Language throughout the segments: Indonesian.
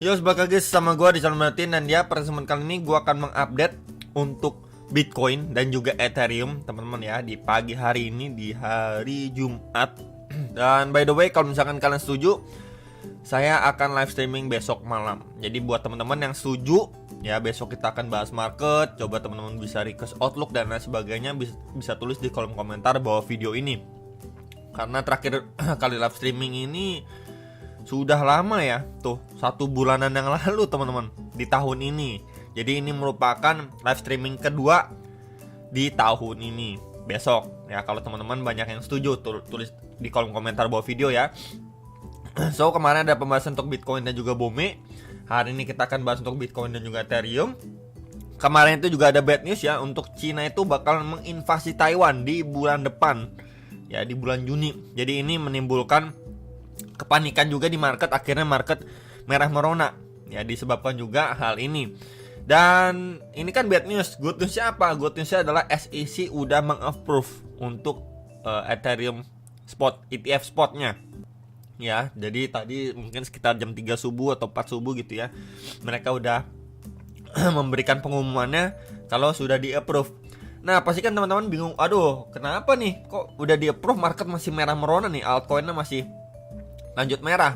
Yo, sebagai guys sama gue di channel Martin, dan ya pada kesempatan kali ini gue akan mengupdate untuk Bitcoin dan juga Ethereum teman-teman ya di pagi hari ini di hari Jumat. Dan by the way, kalau misalkan kalian setuju, saya akan live streaming besok malam. Jadi buat teman-teman yang setuju ya, besok kita akan bahas market. Coba teman-teman bisa request outlook dan lain sebagainya, bisa tulis di kolom komentar bawah video ini. Karena terakhir kali live streaming ini sudah lama ya, tuh 1 bulanan yang lalu teman-teman, di tahun ini. Jadi ini merupakan live streaming kedua di tahun ini, besok ya. Kalau teman-teman banyak yang setuju, tulis di kolom komentar bawah video ya. So kemarin ada pembahasan untuk Bitcoin dan juga BOME. Hari ini kita akan bahas untuk Bitcoin dan juga Ethereum. Kemarin itu juga ada bad news ya, untuk Cina itu bakal menginvasi Taiwan di bulan depan ya, di bulan Juni. Jadi ini menimbulkan kepanikan juga di market, akhirnya market merah merona ya, disebabkan juga hal ini. Dan ini kan bad news. Good newsnya apa? Good newsnya adalah SEC udah meng-approve untuk Ethereum spot, ETF spotnya ya. Jadi tadi mungkin sekitar jam 3 subuh atau 4 subuh gitu ya, mereka udah memberikan pengumumannya kalau sudah di-approve. Nah pasti kan teman-teman bingung, aduh kenapa nih kok udah di-approve market masih merah merona nih, altcoinnya masih lanjut merah.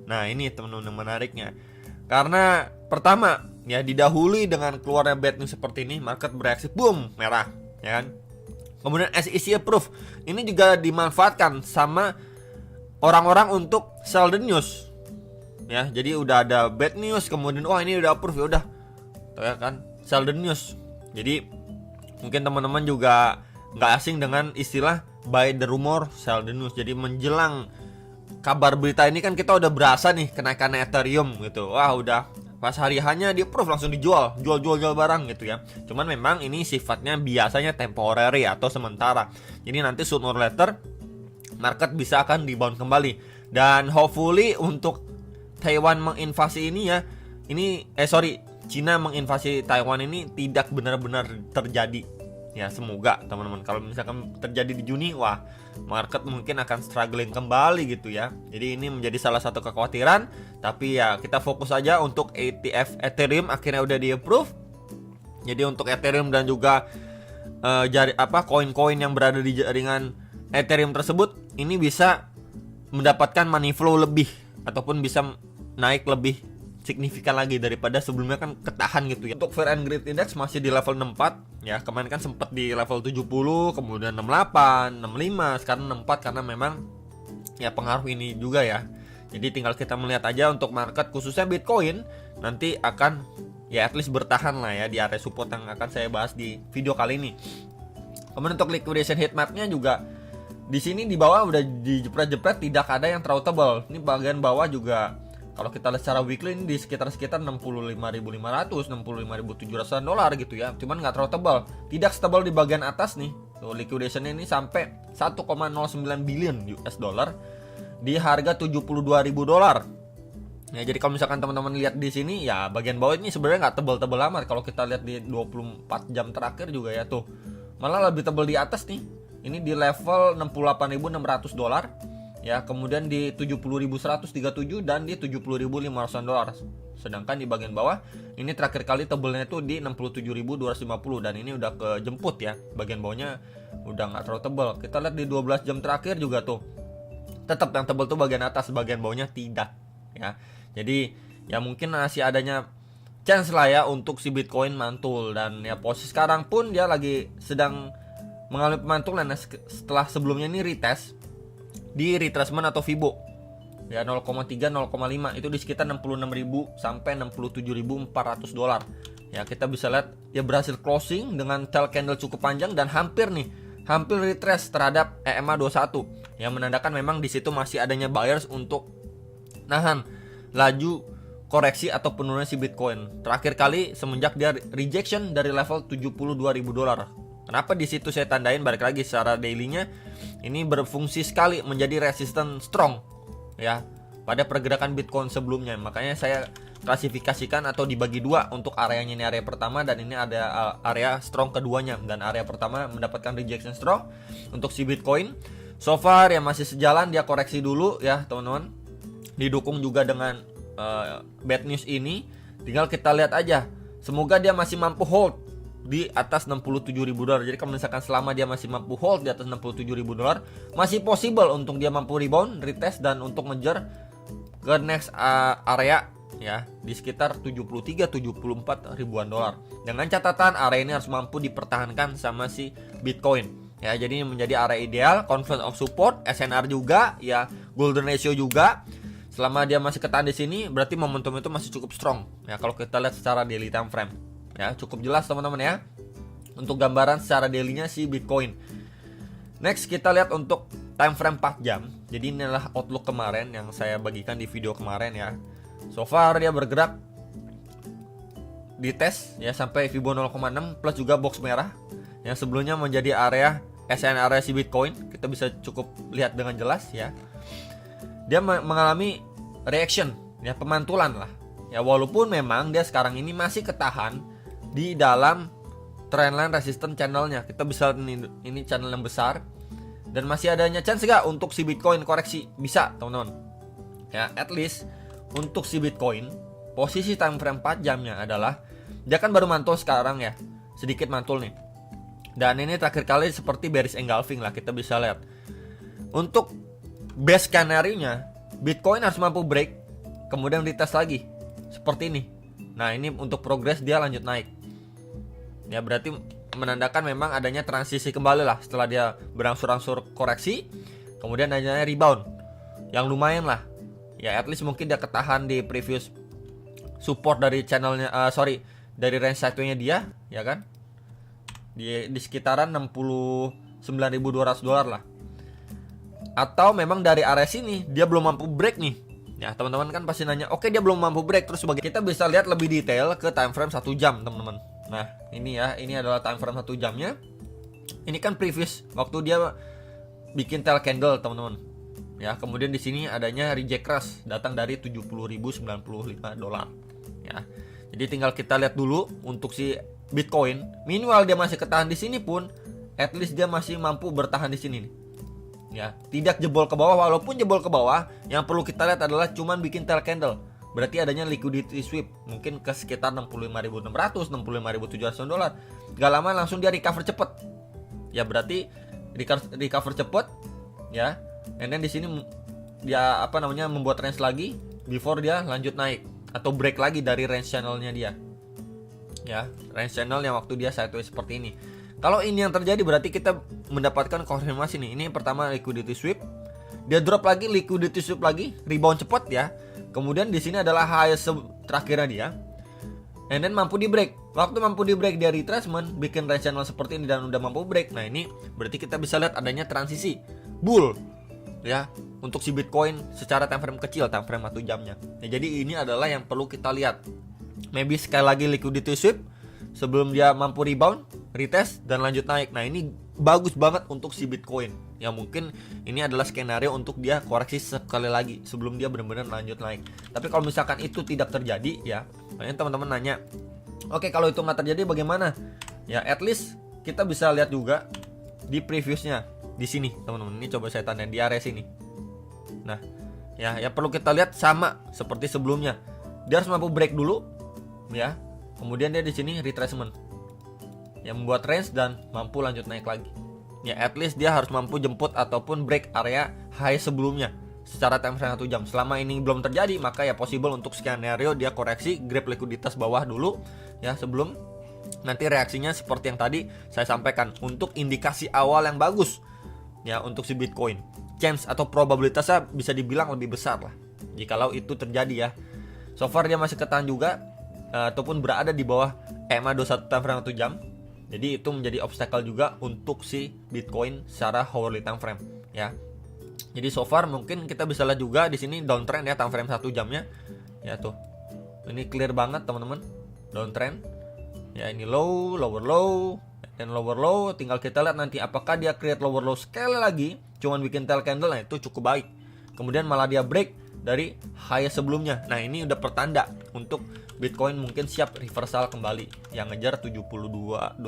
Nah ini teman-teman menariknya, karena pertama ya, didahului dengan keluarnya bad news seperti ini, market bereaksi boom merah ya kan. Kemudian SEC approve, ini juga dimanfaatkan sama orang-orang untuk sell the news ya. Jadi udah ada bad news, kemudian wah ini udah approve, ya udah tuh ya kan, sell the news. Jadi mungkin teman-teman juga nggak asing dengan istilah buy the rumor, sell the news. Jadi menjelang kabar berita ini kan kita udah berasa nih kenaikan Ethereum gitu. Wah udah pas hari hanya di approve langsung jual barang gitu ya. Cuman memang ini sifatnya biasanya temporary atau sementara. Jadi nanti sooner or later market bisa akan rebound kembali. Dan hopefully untuk Taiwan menginvasi ini ya, Cina menginvasi Taiwan ini tidak benar-benar terjadi ya. Semoga teman-teman, kalau misalkan terjadi di Juni, wah market mungkin akan struggling kembali gitu ya. Jadi ini menjadi salah satu kekhawatiran. Tapi ya kita fokus aja untuk ETF Ethereum akhirnya udah di approve. Jadi untuk Ethereum dan juga koin-koin yang berada di jaringan Ethereum tersebut, ini bisa mendapatkan money flow lebih, ataupun bisa naik lebih signifikan lagi daripada sebelumnya kan ketahan gitu ya. Untuk Fear and Greed Index masih di level 64 ya. Kemarin kan sempat di level 70, kemudian 68, 65, sekarang 64 karena memang ya pengaruh ini juga ya. Jadi tinggal kita melihat aja untuk market khususnya Bitcoin nanti akan ya at least bertahan lah ya di area support yang akan saya bahas di video kali ini. Kemudian untuk liquidation heat map-nya juga di sini di bawah udah dijepret-jepret, tidak ada yang terlalu tebal. Ini bagian bawah juga kalau kita lihat secara weekly ini di sekitar 65.500, 65.700 dolar gitu ya. Cuman nggak terlalu tebal, tidak setebal di bagian atas nih. Tuh liquidation ini sampai 1,09 billion US dollar di harga 72.000 dolar. Ya jadi kalau misalkan teman-teman lihat di sini ya, bagian bawah ini sebenarnya nggak tebal-tebal amat. Kalau kita lihat di 24 jam terakhir juga ya, tuh malah lebih tebal di atas nih. Ini di level 68.600 dolar. Ya, kemudian di 70.137 dan di 70.500 dolar. Sedangkan di bagian bawah ini terakhir kali tebelnya itu di 67.250 dan ini udah kejemput ya. Bagian bawahnya udah nggak terlalu tebel. Kita lihat di 12 jam terakhir juga tuh, tetap yang tebel tuh bagian atas, bagian bawahnya tidak ya. Jadi ya mungkin masih adanya chance lah ya untuk si Bitcoin mantul. Dan ya posisi sekarang pun dia lagi sedang mengalami pemantulan setelah sebelumnya ini retest di retracement atau Fibo ya 0,3 0,5 itu di sekitar 66.000 sampai 67.400 dolar ya. Kita bisa lihat ya berhasil closing dengan tail candle cukup panjang dan hampir retrace terhadap EMA 21 yang menandakan memang di situ masih adanya buyers untuk nahan laju koreksi atau penurunan si Bitcoin. Terakhir kali semenjak dia rejection dari level 72.000 dolar. Kenapa di situ saya tandain, balik lagi secara daily-nya ini berfungsi sekali menjadi resisten strong ya pada pergerakan Bitcoin sebelumnya. Makanya saya klasifikasikan atau dibagi dua untuk areanya, ini area pertama dan ini ada area strong keduanya. Dan area pertama mendapatkan rejection strong untuk si Bitcoin. So far ya masih sejalan, dia koreksi dulu ya teman-teman. Didukung juga dengan bad news ini, tinggal kita lihat aja. Semoga dia masih mampu hold di atas $67.000. Jadi kalau misalkan selama dia masih mampu hold di atas $67.000, masih possible untuk dia mampu rebound, retest, dan untuk ngejar ke next area ya di sekitar 73-74 ribuan dolar. Dengan catatan area ini harus mampu dipertahankan sama si Bitcoin. Ya, jadi ini menjadi area ideal, confluence of support, SNR juga, ya, golden ratio juga. Selama dia masih ketahan di sini, berarti momentum itu masih cukup strong. Ya, kalau kita lihat secara daily time frame. Ya, cukup jelas teman-teman ya. Untuk gambaran secara daily-nya si Bitcoin. Next kita lihat untuk time frame 4 jam. Jadi inilah outlook kemarin yang saya bagikan di video kemarin ya. So far dia bergerak di tes ya sampai Fibo 0,6 plus juga box merah yang sebelumnya menjadi area SNR si Bitcoin. Kita bisa cukup lihat dengan jelas ya. Dia mengalami reaction ya, pemantulan lah. Ya, walaupun memang dia sekarang ini masih ketahan di dalam trendline resistance channelnya. Kita bisa ini channel yang besar dan masih adanya chance gak untuk si Bitcoin koreksi? Bisa teman-teman. Ya, at least untuk si Bitcoin posisi time frame 4 jamnya adalah dia kan baru mantul sekarang ya, sedikit mantul nih. Dan ini terakhir kali seperti bearish engulfing lah, kita bisa lihat. Untuk best scenario-nya Bitcoin harus mampu break, kemudian retest lagi seperti ini. Nah, ini untuk progress dia lanjut naik. Ya, berarti menandakan memang adanya transisi kembali lah setelah dia berangsur-angsur koreksi, kemudian adanya rebound yang lumayan lah. Ya, at least mungkin dia ketahan di previous support dari channelnya, dari range satunya dia, ya kan? Di sekitaran $69.200 lah. Atau memang dari area sini dia belum mampu break nih. Ya, teman-teman kan pasti nanya, oke, dia belum mampu break, terus sebagai kita bisa lihat lebih detail ke time frame 1 jam, teman-teman. Nah, ini ya, ini adalah time frame 1 jamnya. Ini kan previous waktu dia bikin tail candle, teman-teman. Ya, kemudian di sini adanya reject crash datang dari $70.095. Ya. Jadi tinggal kita lihat dulu untuk si Bitcoin, minimal dia masih ketahan di sini pun, at least dia masih mampu bertahan di sini nih. Ya, tidak jebol ke bawah. Walaupun jebol ke bawah, yang perlu kita lihat adalah cuman bikin tail candle. Berarti adanya liquidity sweep mungkin ke sekitar $65.600, $65.700. Gak lama langsung dia recover cepet. Ya, berarti recover cepet ya. And then di sini dia membuat range lagi before dia lanjut naik atau break lagi dari range channelnya dia. Ya, range channel yang waktu dia sideways seperti ini. Kalau ini yang terjadi berarti kita mendapatkan konfirmasi nih. Ini pertama liquidity sweep, dia drop lagi, liquidity sweep lagi, rebound cepat ya. Kemudian di sini adalah highest terakhirnya dia. And then mampu di break. Waktu mampu di break dia retracement, bikin range channel seperti ini dan udah mampu break. Nah, ini berarti kita bisa lihat adanya transisi bull ya untuk si Bitcoin secara time frame kecil, time frame 1 jamnya. Nah, jadi ini adalah yang perlu kita lihat. Maybe sekali lagi liquidity sweep sebelum dia mampu rebound, retest dan lanjut naik. Nah, ini bagus banget untuk si Bitcoin. Ya, mungkin ini adalah skenario untuk dia koreksi sekali lagi sebelum dia benar-benar lanjut naik. Tapi kalau misalkan itu tidak terjadi ya, makanya teman-teman nanya, oke, kalau itu nggak terjadi bagaimana? Ya, at least kita bisa lihat juga di previousnya di sini, teman-teman. Ini coba saya tandain di area sini. Nah, ya perlu kita lihat sama seperti sebelumnya. Dia harus mampu break dulu, ya. Kemudian dia di sini retracement, yang membuat range dan mampu lanjut naik lagi. Ya, at least dia harus mampu jemput ataupun break area high sebelumnya secara time frame 1 jam. Selama ini belum terjadi, maka ya possible untuk skenario dia koreksi, grab likuiditas bawah dulu, ya, sebelum nanti reaksinya seperti yang tadi saya sampaikan. Untuk indikasi awal yang bagus ya untuk si Bitcoin, chance atau probabilitasnya bisa dibilang lebih besar lah jikalau itu terjadi ya. So far dia masih ketahan juga ataupun berada di bawah EMA 21 time frame 1 jam. Jadi itu menjadi obstacle juga untuk si Bitcoin secara hourly time frame ya. Jadi so far mungkin kita bisa lihat juga di sini downtrend ya, time frame 1 jamnya. Ya tuh. Ini clear banget teman-teman. Downtrend. Ya, ini low, lower low, dan lower low. Tinggal kita lihat nanti apakah dia create lower low sekali lagi, cuman bikin tail candle. Nah, itu cukup baik. Kemudian malah dia break dari high sebelumnya. Nah, ini udah pertanda untuk Bitcoin mungkin siap reversal kembali yang ngejar $74.000.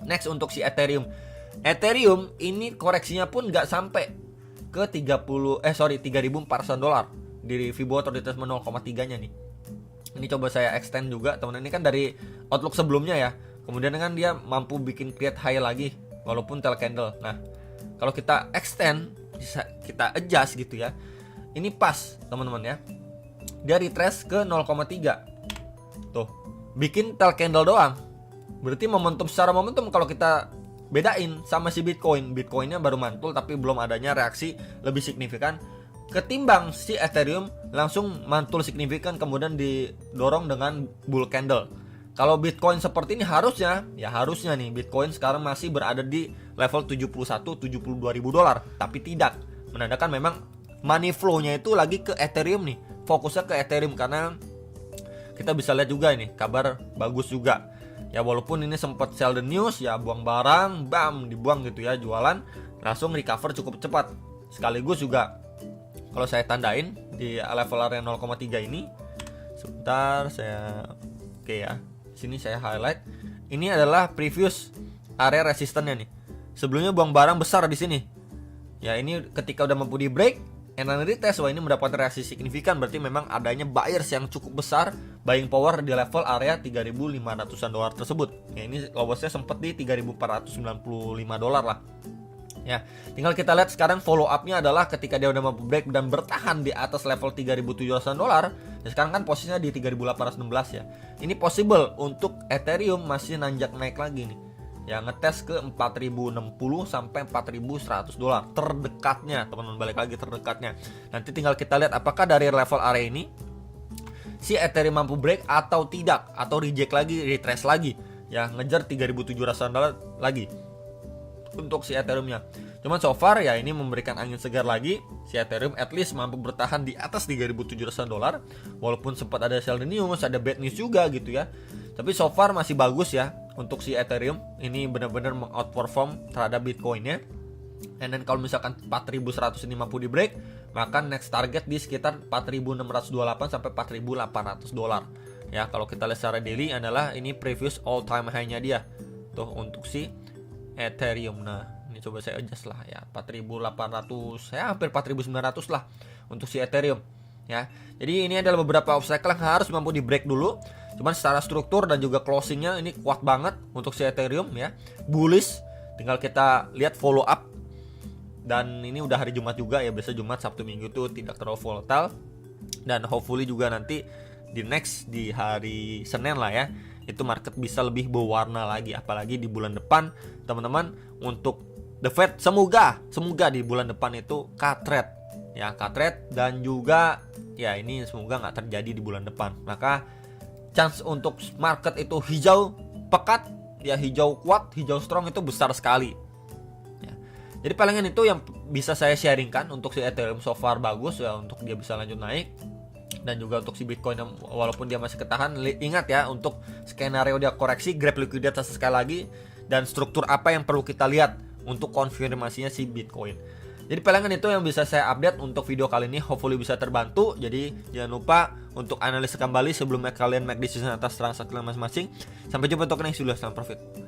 Next untuk si Ethereum. Ethereum ini koreksinya pun nggak sampai ke $3.400. di Fibo atau di retracement 0,3 nya nih. Ini coba saya extend juga teman-teman, ini kan dari outlook sebelumnya ya. Kemudian kan dia mampu bikin create high lagi walaupun tail candle. Nah, kalau kita extend, bisa kita adjust gitu ya. Ini pas teman-teman ya. Dia retrace ke 0,3. Tuh, bikin tail candle doang. Berarti momentum, secara momentum kalau kita bedain sama si Bitcoinnya baru mantul tapi belum adanya reaksi lebih signifikan ketimbang si Ethereum langsung mantul signifikan kemudian didorong dengan bull candle. Kalau Bitcoin seperti ini harusnya nih Bitcoin sekarang masih berada di level 71-72 ribu dolar, tapi tidak, menandakan memang money flow-nya itu lagi ke Ethereum nih, fokusnya ke Ethereum karena kita bisa lihat juga ini kabar bagus juga. Ya walaupun ini sempat sell the news ya, buang barang, bam, dibuang gitu ya, jualan, langsung recover cukup cepat. Sekaligus juga kalau saya tandain di level area 0,3 ini, sebentar saya ya. Sini saya highlight. Ini adalah previous area resistannya nih. Sebelumnya buang barang besar di sini. Ya ini ketika udah mampu di break, and then retest, wah ini mendapatkan reaksi signifikan, berarti memang adanya buyers yang cukup besar, buying power di level area 3.500-an dolar tersebut. Ya ini lowestnya sempat di 3.495 dolar lah. Ya, tinggal kita lihat sekarang follow up-nya adalah ketika dia udah mampu break dan bertahan di atas level 3.700-an dolar. Ya sekarang kan posisinya di 3.816 ya. Ini possible untuk Ethereum masih nanjak naik lagi nih. Ya ngetes ke 4.060 sampai 4.100 dolar terdekatnya, teman-teman, balik lagi terdekatnya. Nanti tinggal kita lihat apakah dari level area ini si Ethereum mampu break atau tidak, atau reject lagi, retrace lagi. Ya ngejar 3.700 dolar lagi untuk si Ethereum-nya. Cuman so far ya ini memberikan angin segar lagi. Si Ethereum at least mampu bertahan di atas 3.700 dolar. Walaupun sempat ada sell the news, ada bad news juga gitu ya. Tapi so far masih bagus ya untuk si Ethereum. Ini benar-benar meng-outperform terhadap Bitcoin-nya. And then kalau misalkan 4.100 ini mampu di break, maka next target di sekitar 4.628 sampai 4.800 dolar. Ya, kalau kita lihat secara daily adalah ini previous all time high-nya dia. Tuh untuk si Ethereum. Nah, ini coba saya adjust lah ya, 4.800, ya hampir 4.900 lah untuk si Ethereum ya. Jadi ini adalah beberapa obstacle yang harus mampu di break dulu. Cuman secara struktur dan juga closingnya ini kuat banget untuk si Ethereum ya, bullish. Tinggal kita lihat follow up. Dan ini udah hari Jumat juga ya, biasa Jumat, Sabtu, Minggu tuh tidak terlalu volatile. Dan hopefully juga nanti di hari Senin lah ya, itu market bisa lebih berwarna lagi, apalagi di bulan depan teman-teman. Untuk The Fed semoga di bulan depan itu cut rate ya, cut rate, dan juga ya ini semoga nggak terjadi di bulan depan. Maka chance untuk market itu hijau pekat ya, hijau kuat, hijau strong itu besar sekali ya. Jadi palingan itu yang bisa saya sharingkan untuk si Ethereum. So far bagus ya untuk dia bisa lanjut naik. Dan juga untuk si Bitcoin walaupun dia masih ketahan, ingat ya untuk skenario dia koreksi, grab likuiditas sekali lagi, dan struktur apa yang perlu kita lihat untuk konfirmasinya si Bitcoin. Jadi palingan itu yang bisa saya update untuk video kali ini, hopefully bisa terbantu. Jadi jangan lupa untuk analisa kembali sebelumnya kalian make decision atas transaksi masing-masing. Sampai jumpa untuk next video, salam profit.